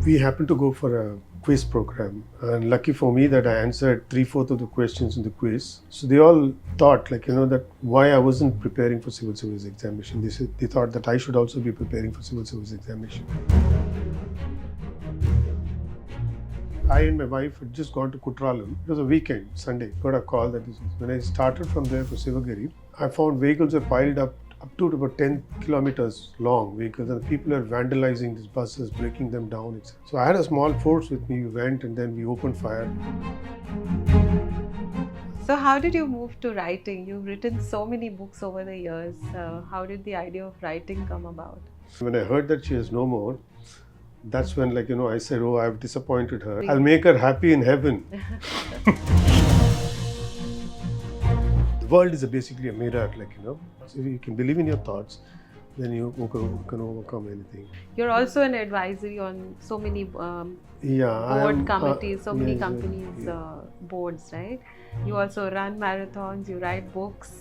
We happened to go for a quiz program, and lucky for me that I answered 3/4 of the questions in the quiz. So they all thought, that why I wasn't preparing for civil service examination. They thought that I should also be preparing for civil service examination. I and my wife had just gone to Kutralam. It was a weekend, Sunday. Got a call that this was. When I started from there for Sivagiri, I found vehicles were piled up to about 10 kilometers long vehicles, and people are vandalizing these buses, breaking them down, etc. So I had a small force with me. We went and then we opened fire. So, how did you move to writing? You've written so many books over the years. How did the idea of writing come about? When I heard that she is no more, that's when, I said, oh, I've disappointed her. I'll make her happy in heaven. The world is basically a mirror, So if you can believe in your thoughts, then you can overcome anything. You're also an advisory on so many Yeah, board committees, so many yes, companies' yeah. boards, right? You also run marathons, you write books.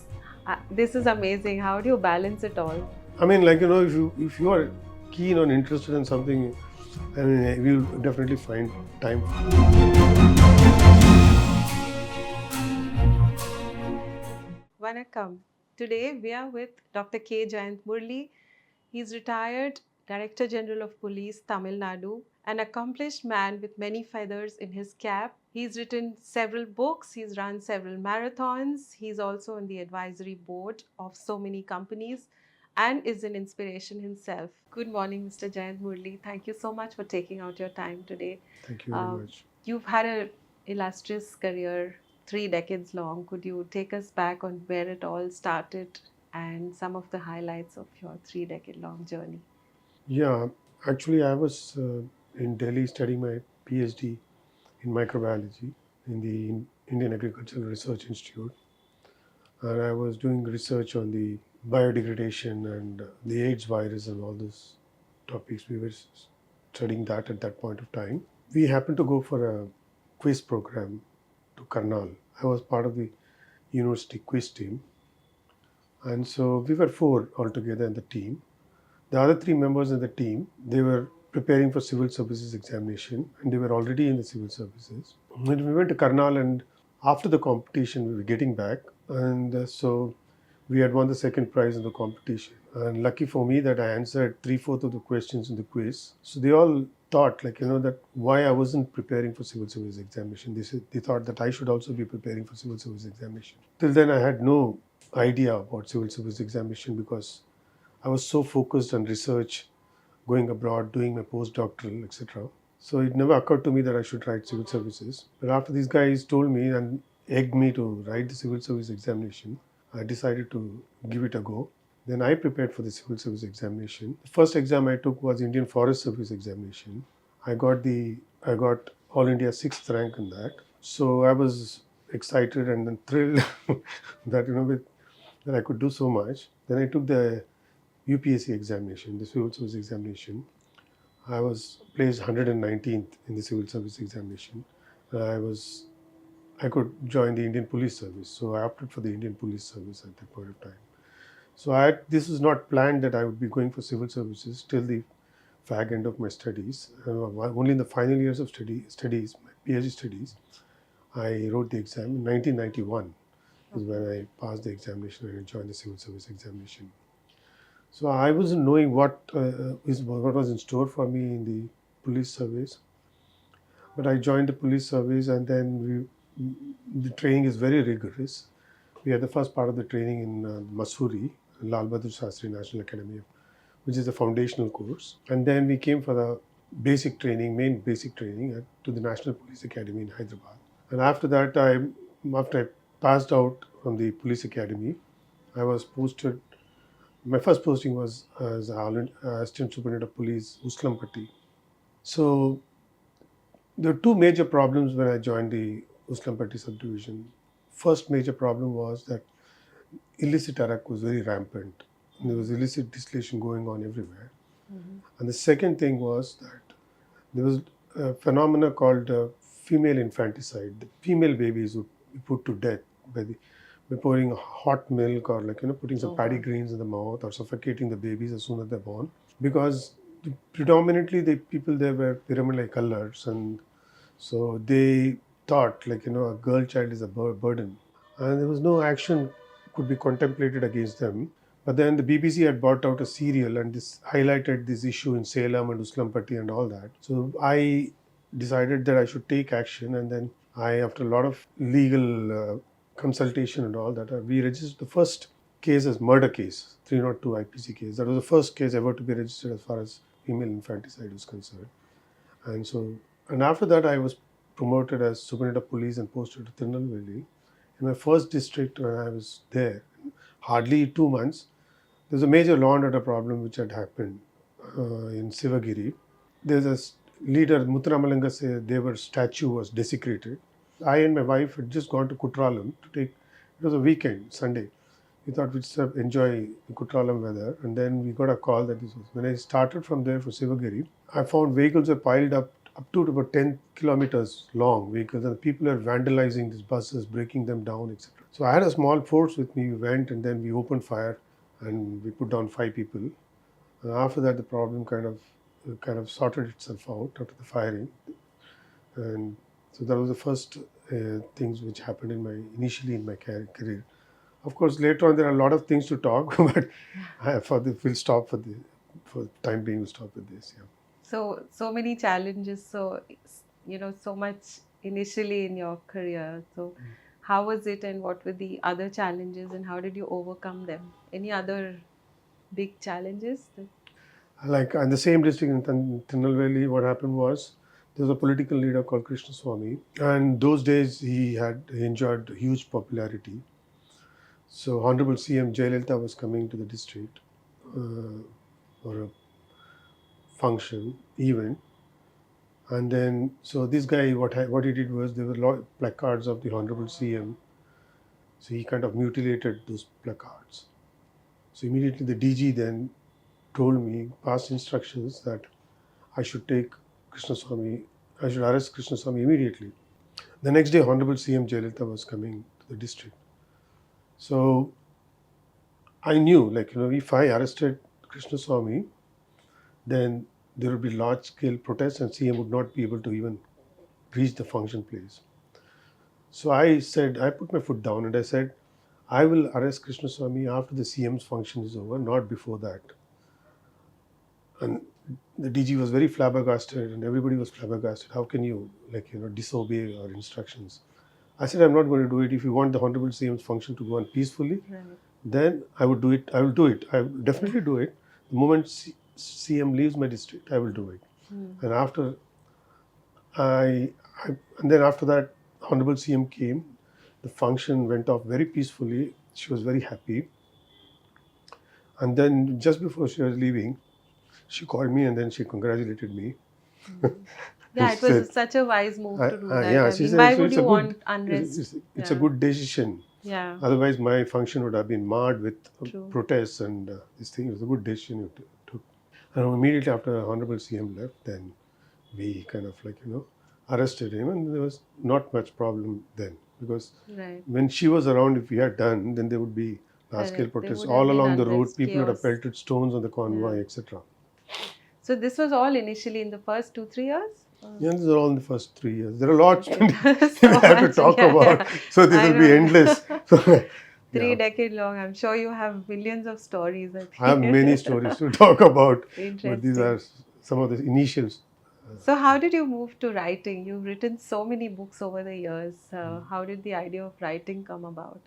This is amazing. How do you balance it all? I mean, if you are keen or interested in something, I mean, we'll definitely find time. Vanakkam. Today we are with Dr.k. Jayanth Murali. He's retired Director General of Police, Tamil Nadu, an accomplished man with many feathers in his cap. He's written several books, he's run several marathons, he's also on the advisory board of so many companies and is an inspiration himself. Good morning, Mr. Jayanth Murali. Thank you so much for taking out your time today. Thank you very much. You've had an illustrious career, 3 decades long. Could you take us back on where it all started and some of the highlights of your 3 decade long journey? Yeah, actually, I was in Delhi studying my PhD in microbiology in the Indian Agricultural Research Institute, and I was doing research on the biodegradation and the AIDS virus and all those topics. We were studying that at that point of time. We happened to go for a quiz program to Karnal. I was part of the university quiz team, and so we were 4 altogether in the team. The other 3 members in the team, they were preparing for civil services examination, and they were already in the civil services. And we went to Karnal, and after the competition, we were getting back, and so we had won the second prize in the competition. And lucky for me that I answered 3/4 of the questions in the quiz. So they all thought, that why I wasn't preparing for civil service examination. They thought that I should also be preparing for civil service examination. Till then, I had no idea about civil service examination because I was so focused on research, going abroad, doing my postdoctoral, etc. So it never occurred to me that I should write civil services. But after these guys told me and egged me to write the civil service examination, I decided to give it a go. Then I prepared for the civil service examination. The first exam I took was Indian Forest Service examination. I got All India 6th rank in that. So I was excited and then thrilled that that I could do so much. Then I took the UPSC examination, the civil service examination. I was placed 119th in the civil service examination. I could join the Indian Police Service, so I opted for the Indian Police Service at that point of time. So this was not planned that I would be going for civil services till the fag end of my studies. Only in the final years of studies, my PhD studies, I wrote the exam in 1991. Is when I passed the examination and I joined the civil service examination. So I wasn't knowing what was in store for me in the police service, but I joined the police service, and then the training is very rigorous. We had the first part of the training in Mussoorie, Lal Bahadur Shastri National Academy, which is a foundational course, and then we came for the main basic training to the National Police Academy in Hyderabad. And after that, after I passed out from the police academy, I was posted. My first posting was as Assistant Superintendent of Police, Uslampatti. So there were 2 major problems when I joined the Uslampatti subdivision. First major problem was that illicit arak was very rampant. There was illicit distillation going on everywhere. Mm-hmm. And the second thing was that there was a phenomena called female infanticide. The female babies would be put to death by pouring hot milk or putting some paddy greens in the mouth or suffocating the babies as soon as they're born, because predominantly the people there were pyramid-like colors, and so they thought like a girl child is a burden, and there was no action could be contemplated against them. But then the BBC had brought out a serial, and this highlighted this issue in Salem and Uslampatti and all that. So I decided that I should take action, and then after a lot of legal consultation and all that, we registered the first case as murder case, 302 IPC case. That was the first case ever to be registered as far as female infanticide was concerned. And so, and after that, I was promoted as superintendent of police and posted to Tirunelveli. In my first district, when I was there, hardly 2 months, there was a major law and order problem which had happened in Sivagiri. There's a leader, Muthuramalanga Devar statue was desecrated. I and my wife had just gone to Kutralam to take, it was a weekend, Sunday. We thought we'd enjoy the Kutralam weather, and then we got a call that this was. When I started from there for Sivagiri, I found vehicles were piled up to about 10 kilometers long vehicles, and people are vandalizing these buses, breaking them down, etc. So I had a small force with me. We went and then we opened fire, and we put down 5 people. And after that, the problem kind of sorted itself out after the firing, and so that was the first things which happened initially in my career. Of course, later on there are a lot of things to talk, but we'll stop for time being. We'll stop with this. Yeah. So many challenges. So so much initially in your career. So how was it, and what were the other challenges, and how did you overcome them? Any other big challenges? Like in the same district in Tirunelveli, what happened was there was a political leader called Krishna Swami, and those days he enjoyed huge popularity. So Honorable CM Jayalalitha was coming to the district for a function event, and then so this guy what he did was there were a lot of placards of the Honorable CM, so he kind of mutilated those placards. So immediately the DG then told me, passed instructions that I should take Krishnaswamy, I should arrest Krishnaswamy immediately. The next day, Honorable CM Jayalalitha was coming to the district. So I knew, if I arrested Krishnaswamy, then there would be large-scale protests and CM would not be able to even reach the function place. So I put my foot down and I said, I will arrest Krishnaswamy after the CM's function is over, not before that. And the DG was very flabbergasted and everybody was flabbergasted. How can you disobey our instructions? I said, I'm not going to do it. If you want the Honorable CM's function to go on peacefully, Right. then I would do it. I will do it. I will definitely do it. The moment CM leaves my district, I will do it. And after and then after that, Honorable CM came. The function went off very peacefully. She was very happy. And then just before she was leaving, she called me and then she congratulated me. Yeah, it was said, such a wise move to do that. yeah, I she mean, said why so would it's you a good, want unrest? it's a good decision. Yeah, Otherwise, my function would have been marred with true. protests and this thing. It was a good decision you took. And immediately after Honorable CM left, then we kind of arrested him, and there was not much problem then because Right. when she was around, if we had done, then there would be large-scale Correct. There protests would have all been along the road. unrest, People would have chaos. pelted stones on the convoy, Yeah. etc. So this was all initially in the first 2-3 years? Yeah, these are all in the first 3 years. There are lots Okay. we So have to much, talk yeah, about, yeah. so this I will be know. endless. Three Yeah, decade long. I'm sure you have millions of stories, I I have think. many stories to talk about, but these Interesting. are some of the initials. So how did you move to writing? You've written so many books over the years. How did the idea of writing come about?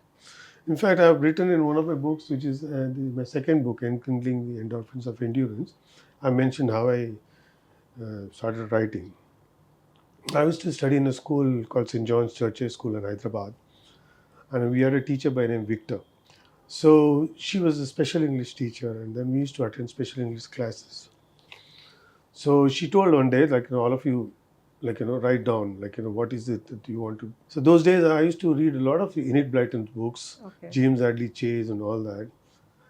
In fact, I have written in one of my books, which is my second book, Enkindling the Endorphins of Endurance. I mentioned how I started writing. I used to study in a school called St. John's Churches School in Hyderabad, and we had a teacher by name Victor. So she was a special English teacher, and then we used to attend special English classes. So she told one day, all of you, write down, what is it that you want to. So those days I used to read a lot of Enid Blyton's books, Okay. James Hadley Chase and all that.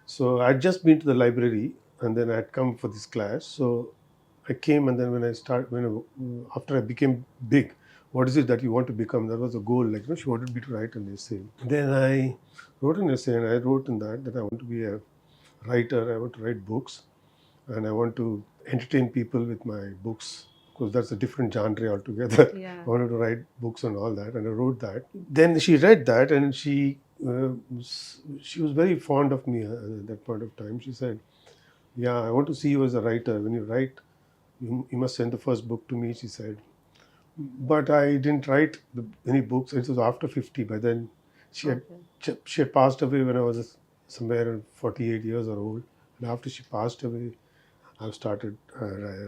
So I'd just been to the library and then I'd come for this class. So I came, and then after I became big, what is it that you want to become? That was a goal. She wanted me to write an essay. Then I wrote an essay, and I wrote in that I want to be a writer. I want to write books. and I want to entertain people with my books, because that's a different genre altogether. Yeah. I wanted to write books and all that, and I wrote that. Then she read that, and she was very fond of me at that point of time. She said, "Yeah, I want to see you as a writer. When you write, you must send the first book to me," she said. But I didn't write any books. It was after 50. By then, she had Okay. she had passed away when I was somewhere 48 years or old. And after she passed away, I've started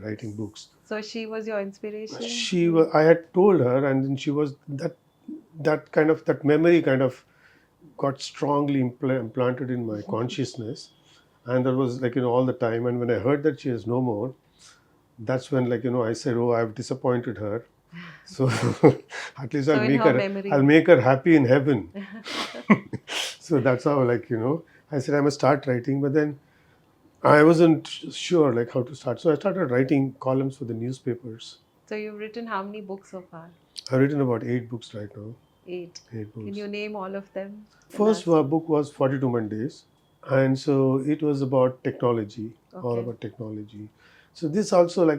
writing books. So she was your inspiration? I had told her, and then she was that memory kind of got strongly implanted in my consciousness, and that was like all the time. And when I heard that she is no more, that's when I said, "Oh, I've disappointed her." So at least So in her memory. I'll make her happy in heaven. So that's how I said I must start writing, but then I wasn't sure how to start. So I started writing columns for the newspapers. So you've written how many books so far? I've written about 8 books right now. 8. 8 books. Can you name all of them? First book was 42 Mondays, and so it was about technology, all Okay. about technology. So this also I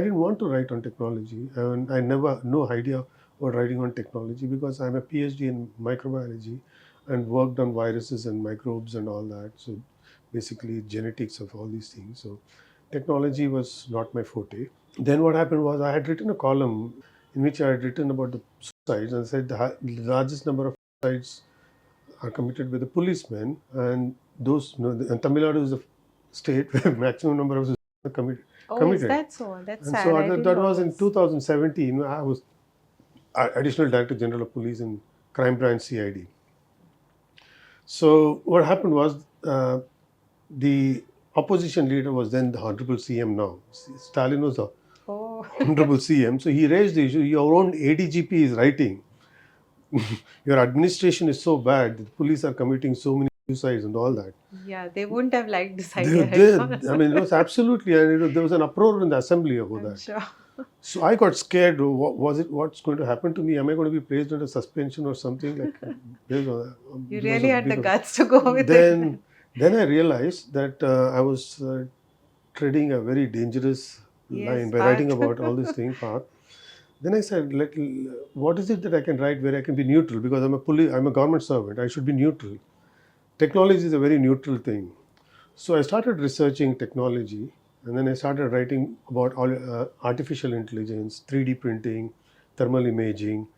didn't want to write on technology, and I never no idea about writing on technology, because I'm a PhD in microbiology and worked on viruses and microbes and all that. So basically genetics of all these things. So technology was not my forte. Then what happened was I had written a column in which I had written about the suicides, and said the largest number of suicides are committed by the policemen, and and Tamil Nadu is the state where maximum number of suicides are committed. Oh, is that so? That's And sad. so I didn't that know was in this. 2017. I was additional Director General of Police in Crime Branch CID. So what happened was the opposition leader was then the Honorable CM now. Stalin was the Oh. Honorable CM. So he raised the issue. Your own ADGP is writing, your administration is so bad that the police are committing so many suicides and all that. Yeah, they wouldn't have liked this They, idea they, at all. I mean, it was absolutely, and there was an uproar in the assembly about I'm that. sure. So I got scared. What's going to happen to me? Am I going to be placed under suspension or something based on that? You really had the guts to go with it. Then I realized that I was treading a very dangerous line by writing path. about all these things. Path. Then I said, what is it that I can write where I can be neutral? Because I'm a government servant. I should be neutral. Technology is a very neutral thing. So I started researching technology, and then I started writing about artificial intelligence, 3D printing, thermal imaging,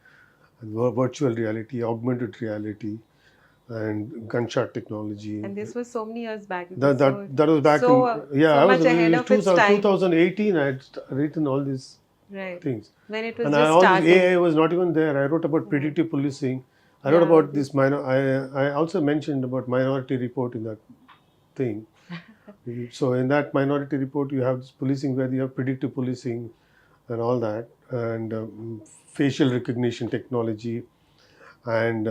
virtual reality, augmented reality, and gunshot technology. And this was so many years back. That was back so, in so much it ahead was of its time. 2018. I had written all these things. When it was And just all this starting. AI was not even there. I wrote about predictive policing. I wrote about this I also mentioned about Minority Report in that thing. So in that Minority Report, you have this policing where you have predictive policing and all that, and facial recognition technology, and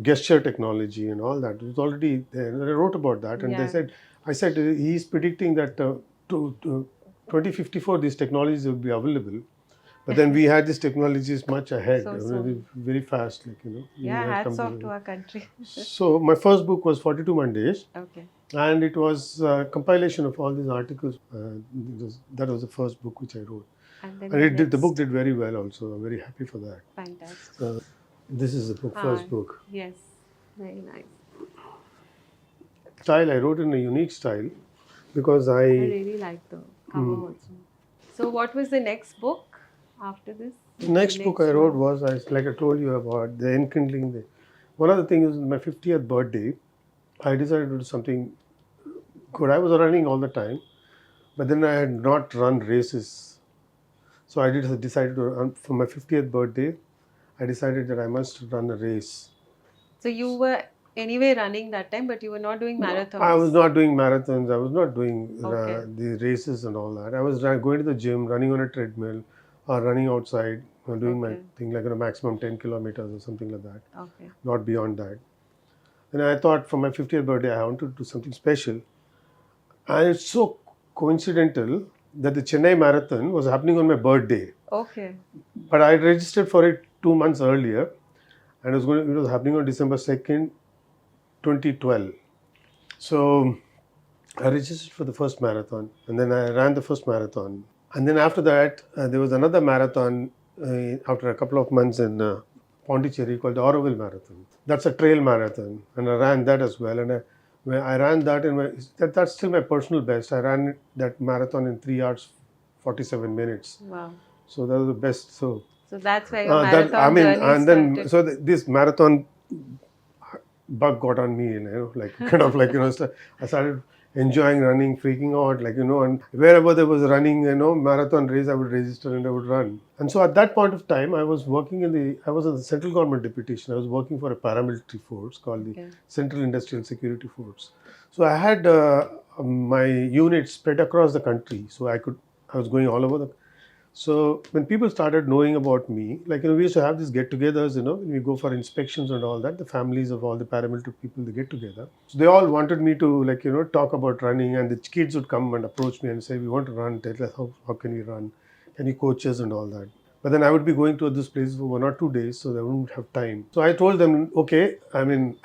gesture technology and all that. It was already there. And I wrote about that, and I said he's predicting that to 2054 these technologies will be available. But then we had these technologies much ahead, very fast, hats off to our country. So my first book was 42 Mondays. Okay. And it was a compilation of all these articles. That was the first book which I wrote. And the book did very well also. I'm very happy for that. Fantastic. This is the first book. Yes, very nice. Style, I wrote in a unique style because I really like the cover also. So what was the next book after this? The next book I wrote was, like I told you about, the enkindling. One of the things is my 50th birthday, I decided to do something good. I was running all the time, but then I had not run races. So I decided to run for my 50th birthday. I decided that I must run a race. So you were anyway running that time, but you were not doing marathons. I was not doing marathons. I was not doing the races and all that. I was going to the gym, running on a treadmill, or running outside, doing my thing like a maximum 10 kilometers or something like that. Okay. Not beyond that. And I thought for my 50th birthday, I wanted to do something special. And it's so coincidental that the Chennai Marathon was happening on my birthday. Okay. But I registered for it 2 months earlier, and it was happening on December 2nd, 2012. So I registered for the first marathon, and then I ran the first marathon. And then after that, there was another marathon after a couple of months in Pondicherry called the Auroville Marathon. That's a trail marathon, and I ran that as well. And when I ran that in that's still my personal best. I ran that marathon in 3 hours, 47 minutes. Wow. So that was the best. So that's where your That I marathon mean, journey and then started. this marathon bug got on me, like kind of like I started enjoying running, freaking out, like and wherever there was a running, marathon race, I would register and I would run. And so at that point of time, I was in the central government deputation. I was working for a paramilitary force called the Okay. Central Industrial Security Force. So I had my unit spread across the country, so I was going all over the. So when people started knowing about me, like we used to have these get-togethers, when we go for inspections and all that. The families of all the paramilitary people, they get together. So they all wanted me to talk about running, and the kids would come and approach me and say, "We want to run. Tell us how can we run? Can you coach us and all that?" But then I would be going to this place for 1 or 2 days, so they wouldn't have time. So I told them, "Okay, I mean,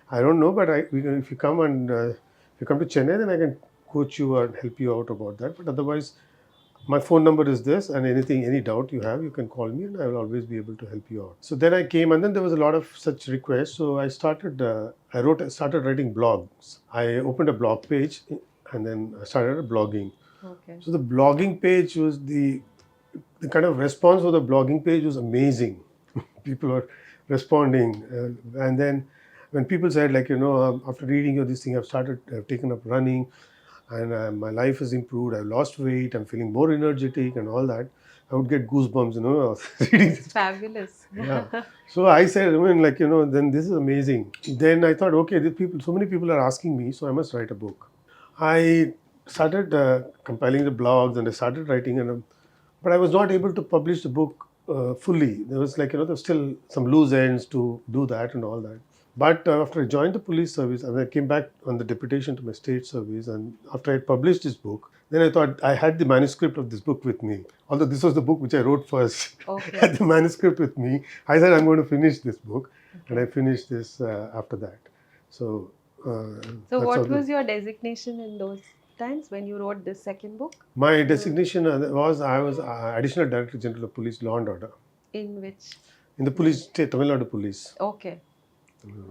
I don't know, but if you come if you come to Chennai, then I can coach you and help you out about that. But otherwise, my phone number is this, and any doubt you have, you can call me, and I will always be able to help you out." So then I came, and then there was a lot of such requests. So I started writing blogs. I opened a blog page, and then I started blogging. Okay. So the blogging page was the kind of response for the blogging page was amazing. People were responding, and then when people said, like, after reading your this thing, I've taken up running, and my life has improved. I've lost weight. I'm feeling more energetic and all that. I would get goosebumps, reading That's this. fabulous. Yeah. So I said, I mean, like, then this is amazing. Then I thought, okay, so many people are asking me, so I must write a book. I started compiling the blogs, and I started writing, but I was not able to publish the book fully. There was there's still some loose ends to do that and all that. But after I joined the police service, and I came back on the deputation to my state service, and after I published this book, then I thought I had the manuscript of this book with me. Although this was the book which I wrote first, I Okay. had the manuscript with me. I said I'm going to finish this book, and I Okay. finished this after that. So So that's what how was your designation in those times when you wrote this second book? my You designation was I was Additional Director General of Police Law and Order in which? in the police state, Tamil Nadu Police. Okay.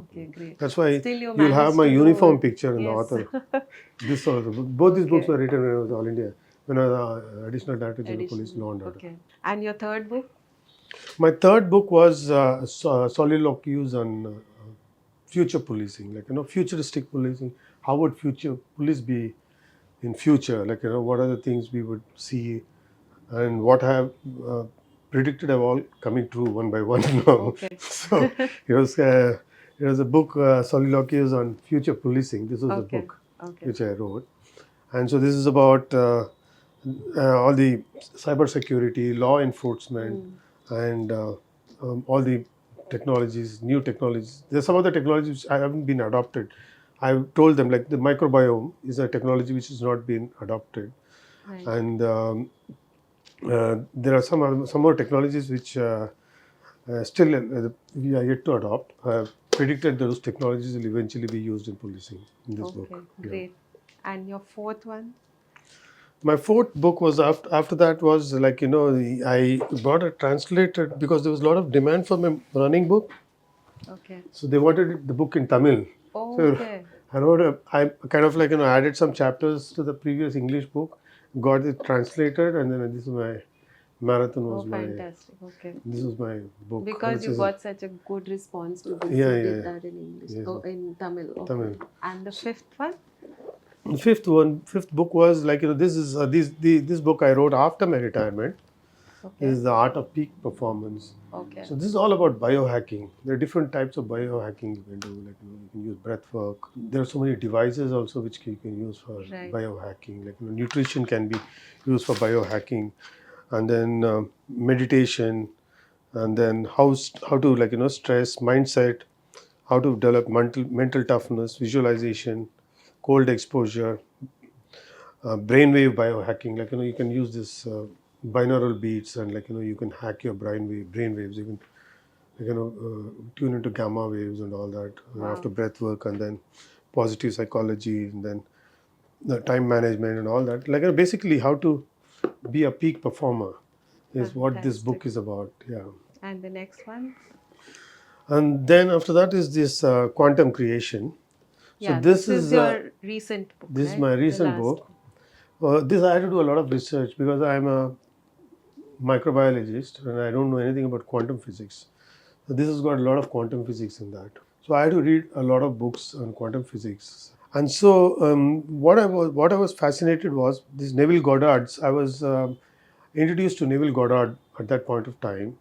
Okay, great. That's why Still you you'll have managed my to do uniform it. picture in the Yes. author. This also. Both these books Okay. were written when I was All India, when I was Additional Director General of Police Additional. Law and Order. Okay. And your third book? My third book was soliloquies on future policing, like futuristic policing. How would future police be in future? Like what are the things we would see, and what have uh, predicted are all coming true one by one now. Okay. So it was uh, it was a book, soliloquies on future policing. This was the Okay. book Okay. which I wrote, and so this is about all the cyber security, law enforcement, and all the technologies, new technologies. There's some of the technologies which I haven't been adopted. I've told them, like, the microbiome is a technology which has not been adopted, Right. and there are some more technologies which still we are yet to adopt. Predicted those technologies will eventually be used in policing in this Okay. book. Yeah. Great. And your fourth one? My fourth book was after that was, like, I bought a translated, because there was a lot of demand for my running book. Okay. So they wanted the book in Tamil. So Okay. I kind of, like, added some chapters to the previous English book, got it translated, and then this is my marathon Oh, was my fantastic. Okay. this was my book, Because which you is got such a good response to this, yeah, you yeah, did yeah. that in English. Yes, Oh, in Tamil. Okay. Tamil. And the fifth one? The fifth book was, like, this is this book I wrote after my retirement. Okay. This is The Art of Peak Performance. Okay. So this is all about biohacking. There are different types of biohacking you can do. Like, you can use breath work. There are so many devices also which you can use for Right. biohacking. Like, nutrition can be used for biohacking, and then meditation, and then how to, like, stress, mindset, how to develop mental toughness, visualization, cold exposure, brainwave biohacking. Like, you can use this binaural beats, and, like, you can hack your brain waves. You can, tune into gamma waves and all that, Wow. after breath work, and then positive psychology, and then the time management and all that. Like basically how to be a peak performer is what this Fantastic. book is about. Yeah. And the next one? And then after that is this quantum creation. So Yeah, this is your recent book, this is right? my The recent last book. one. This I had to do a lot of research because I'm a microbiologist and I don't know anything about quantum physics. So this has got a lot of quantum physics in that. So I had to read a lot of books on quantum physics. And so what I was fascinated was this Neville Goddard's. I was introduced to Neville Goddard at that point of time.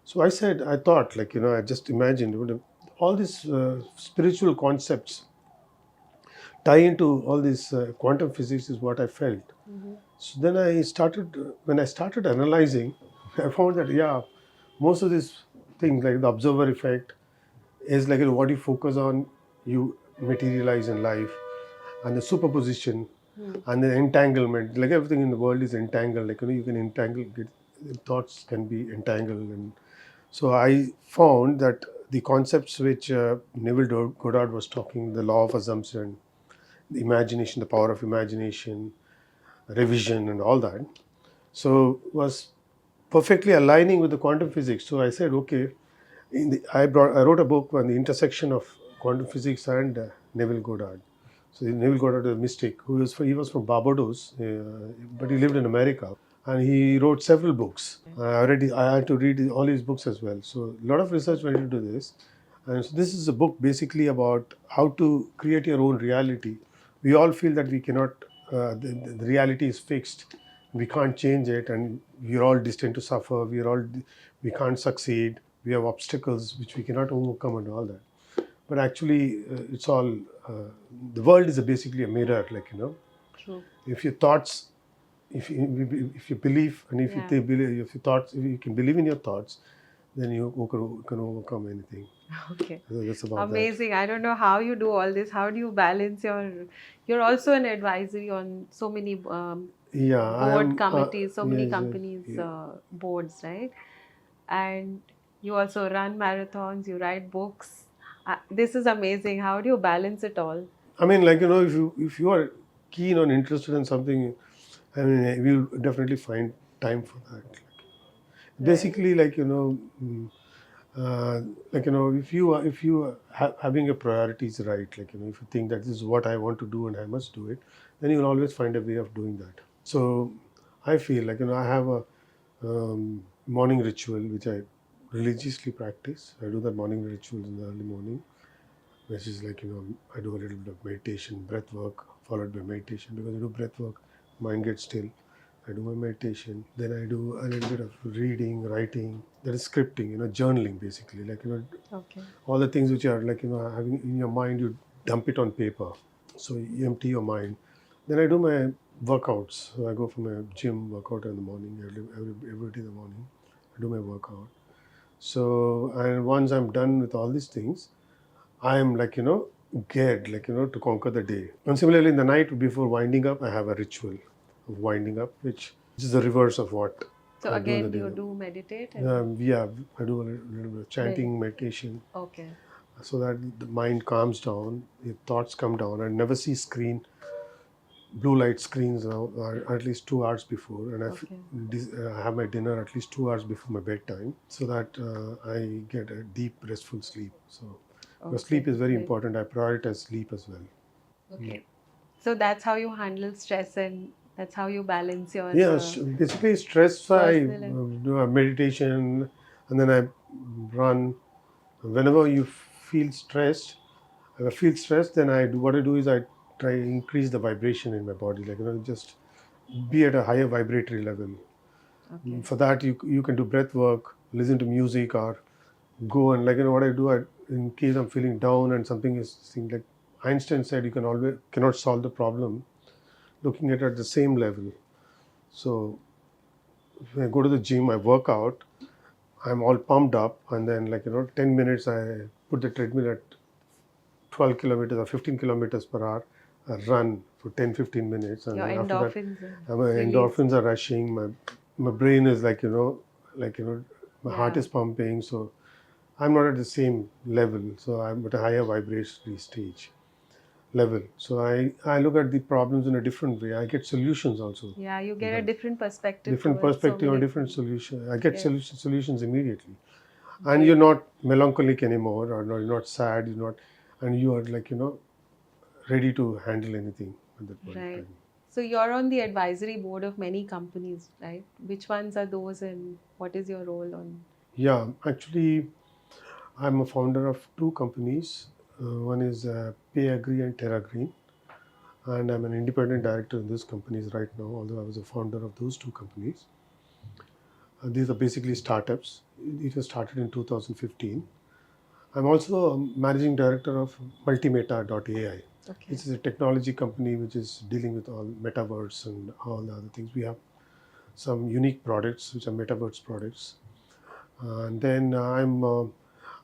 So I thought, like, I just imagined all these spiritual concepts tie into all this quantum physics is what I felt. Mm-hmm. So then when I started analyzing, I found that, yeah, most of these things like the observer effect is like what you focus on, you materialize in life, and the superposition Hmm. and the entanglement, like everything in the world is entangled, like, you can thoughts can be entangled. And so I found that the concepts which Neville Goddard was talking, the law of assumption, the imagination, the power of imagination, revision, and all that, so was perfectly aligning with the quantum physics. So I said, okay, I wrote a book on the intersection of quantum physics and Neville Goddard. So Neville Goddard is a mystic he was from Barbados, but he lived in America, and he wrote several books. I had to read all his books as well. So a lot of research went into this, and so this is a book basically about how to create your own reality. We all feel that we cannot. The reality is fixed. We can't change it, and we're all destined to suffer. We can't succeed. We have obstacles which we cannot overcome, and all that. But actually, it's all. The world is basically a mirror, like, True. if your thoughts, if you believe, and Yeah. if your thoughts, if you can believe in your thoughts, then can overcome anything. Okay. So that's about that. Amazing. I don't know how you do all this. How do you balance you're also an advisory on so many Yeah, I board am. committees, so many Yes, companies' yeah. boards, right? And you also run marathons, you write books. This is amazing. How do you balance it all? I mean, like, if you are keen or interested in something, I mean, we'll definitely find time for that. Right. Basically, like, uh, if you are having your priorities right, like, if you think that this is what I want to do and I must do it, then you will always find a way of doing that. So I feel like, I have a morning ritual which I religiously practice. I do that morning rituals in the early morning, which is like, I do a little bit of meditation, breath work, followed by meditation. Because I do breath work, mind gets still. I do my meditation. Then I do a little bit of reading, writing. That is scripting, journaling basically. Like, Okay. all the things which are like, having in your mind, you dump it on paper. So you empty your mind. Then I do my workouts. So I go for my gym workout in the morning, every day in the morning. I do my workout. So, and once I'm done with all these things, I am like, geared, like, to conquer the day. And similarly, in the night before winding up, I have a ritual of winding up, which is the reverse of what So I do in the again, day. you do meditate and Yeah, I do a little bit of chanting, meditation, okay. so that the mind calms down, your thoughts come down. I never see blue light screens now, at least 2 hours before, and Okay. I have my dinner at least 2 hours before my bedtime, so that I get a deep, restful sleep. So, because sleep Okay. is very Great. important, I prioritize sleep as well. Okay. So that's how you handle stress and that's how you balance your Yeah, basically stress. I personal and do a meditation, and then I run. Whenever you feel stressed, if I feel stressed, then what I do is I try to increase the vibration in my body, like, just be at a higher vibratory level. okay. For that, you can do breath work, listen to music, or go and, like, what I do. In case I'm feeling down and something is seems like Einstein said, you cannot solve the problem looking at the same level. So when I go to the gym, I work out, I'm all pumped up, and then, like, 10 minutes I put the treadmill at 12 kilometers or 15 kilometers per hour. I run for 10-15 minutes, and Your then after that, endorphins are my released. endorphins are rushing. My brain is like, my heart Yeah. is pumping. So I'm not at the same level. So I'm at a higher vibratory stage. level. So I look at the problems in a different way. I get solutions also. Yeah, you in get a that. different perspective Different towards so perspective or many different things. solution. I get Yes, solutions immediately, and you're great. not melancholic anymore, or no, you're not sad. You're not, and you are like ready to handle anything at that point of Right. time. So you're on the advisory board of many companies, right? Which ones are those and what is your role on? Yeah, actually, I'm a founder of two companies. One is PayAgree and TerraGreen, and I'm an independent director in these companies right now. Although I was a founder of those two companies, these are basically startups. It was started in 2015. I'm also a managing director of Multimeta.ai. Okay. This is a technology company which is dealing with all metaverse and all the other things. We have some unique products which are metaverse products. And then I'm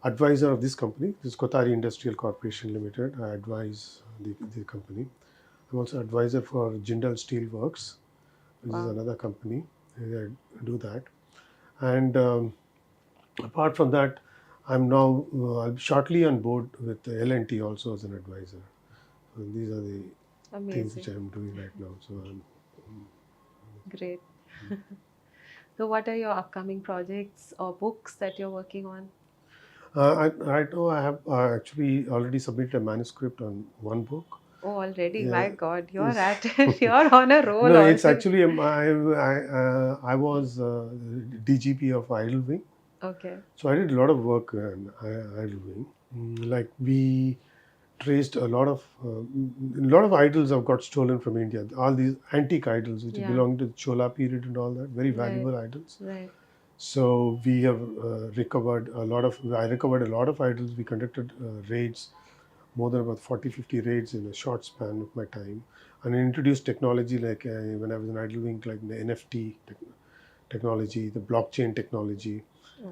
advisor of this company. This is Kotari Industrial Corporation Limited. I advise the company. I'm also advisor for Jindal Steel Works, which is Wow. another company. I do that. And apart from that, I'm now I'll be shortly on board with L&T also as an advisor. So these are the things which Amazing. I'm doing right now. So Great. So what are your upcoming projects or books that you're working on? right now I have actually already submitted a manuscript on one book. Oh, already? Yeah, My God, you're is at it. You're on a roll no, it's already. actually I was DGP of Idle Wing, Okay. so I did a lot of work in Idle Wing. Like we traced a lot of idols have got stolen from India. All these antique idols which Yeah. belong to the Chola period and all that, very Right. valuable idols. Right. So we have recovered a lot of. I recovered a lot of idols. We conducted raids, more than about 40, 50 raids in a short span of my time, and I introduced technology like when I was in Idle Wing, like the NFT technology, the blockchain technology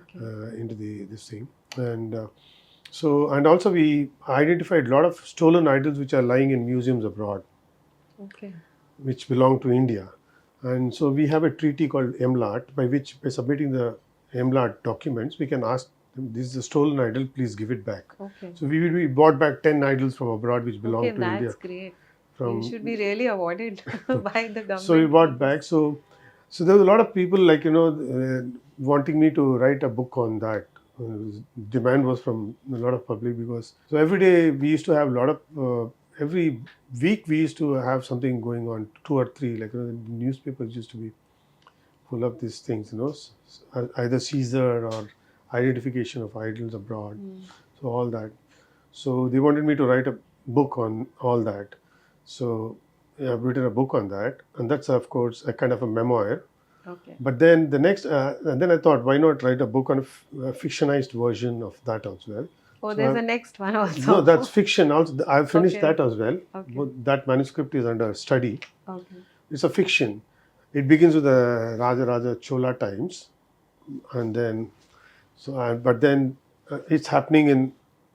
Okay. into the this thing, and and also we identified a lot of stolen idols which are lying in museums abroad, Okay. which belong to India. And so we have a treaty called MLAT, by which by submitting the MLAT documents, we can ask them, this is a stolen idol, please give it back. Okay. So we bought back 10 idols from abroad which Okay, belong to India. that's great. You should be From really awarded by the So we government for bought this. back. So there was a lot of people like wanting me to write a book on that. Demand was from a lot of public because so every day we used to have a lot of every week we used to have something going on, two or three, like the newspapers used to be full of these things, either Caesar or identification of idols abroad, Hmm. so all that. So they wanted me to write a book on all that. So yeah, I've written a book on that, and that's of course a kind of a memoir. Okay. But then and then I thought, why not write a book on a fictionized version of that as well? Oh, So there's a next one no, that's also. fiction. Also, I've finished Okay. that as well. Okay. But that manuscript is under study. Okay. It's a fiction. It begins with the Raja Raja Chola times, and then but then it's happening in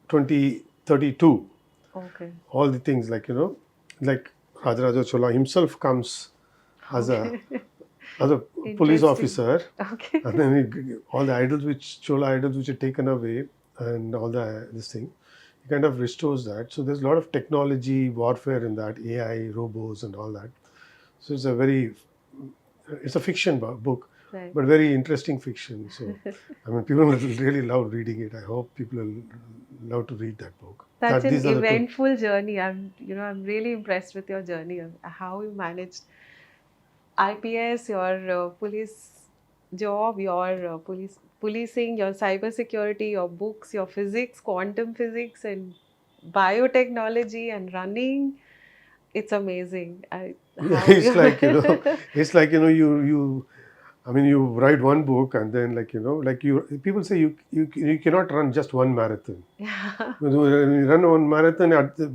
2032. Okay. All the things like Rajaraja Chola himself comes as a Okay. as a police Interesting. officer, Okay. and then all the idols which Chola idols which are taken away, and all this thing, he kind of restores that. So there's a lot of technology warfare in that, AI, robots, and all that. So it's a fiction book, Right. but very interesting fiction. So I mean, people will really love reading it. I hope people will love to read that book. Such That an these are the two. eventful journey. I'm really impressed with your journey of how you managed IPS, your police job, your policing, your cybersecurity, your books, your physics, quantum physics, and biotechnology, and running. It's amazing. Yeah, How you. it's like you. I mean, you write one book and then like you people say you cannot run just one marathon. Yeah, When you run one marathon,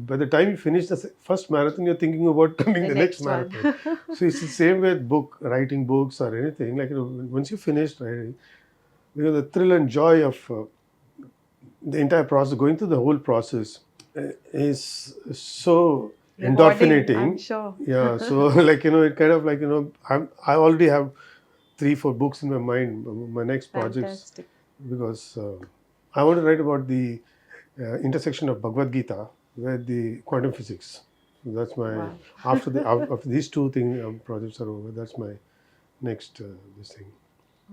by the time you finish the first marathon, you're thinking about running the the next next one. marathon. So it's the same with writing books or anything. Like once you finish writing, the thrill and joy of the entire process, going through the whole process, is so Rewarding, I'm endorphinating. sure. Yeah. So it kind of I already have 3 4 books in my mind, my next projects, Fantastic. because I want to write about the intersection of Bhagavad Gita with the quantum physics. So that's my, Wow. after these two projects are over, that's my next this thing.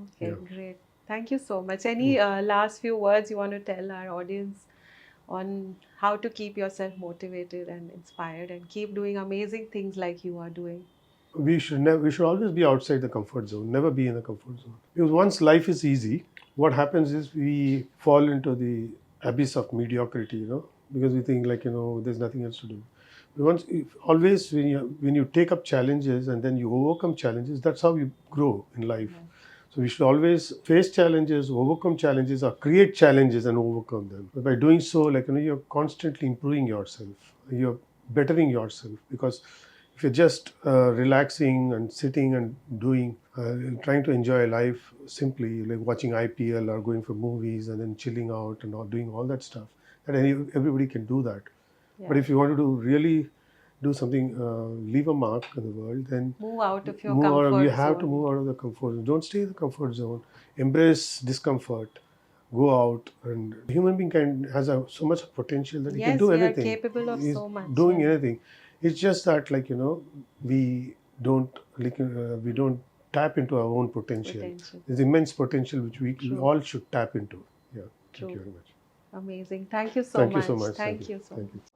Okay, Yeah. great. Thank you so much. Any last few words you want to tell our audience on how to keep yourself motivated and inspired and keep doing amazing things like you are doing? We should always be outside the comfort zone, never be in the comfort zone. Because once life is easy, what happens is we fall into the abyss of mediocrity, because we think like, there's nothing else to do. But always when you take up challenges and then you overcome challenges, that's how you grow in life. Yeah. So we should always face challenges, overcome challenges, or create challenges and overcome them. But by doing so, like, you're constantly improving yourself. You're bettering yourself, because if you're just relaxing and sitting and trying to enjoy life simply, like watching IPL or going for movies and then chilling out and all, doing all that stuff, everybody can do that. But Yeah. if you want to really do something, leave a mark in the world, then Move out of your move out. You comfort have to zone. move out of the comfort zone. Don't stay in the comfort zone. Embrace discomfort. Go out, and human being has so much potential that he can Yes, do we are anything. capable of He's so much. doing Yeah. anything. It's just that, like, we don't tap into our own potential. Potential. There's immense potential which we True. all should tap into. Yeah. Thank you True. very much. Amazing. Thank you so Thank you so much. much. Thank you. Thank you so Thank you. much.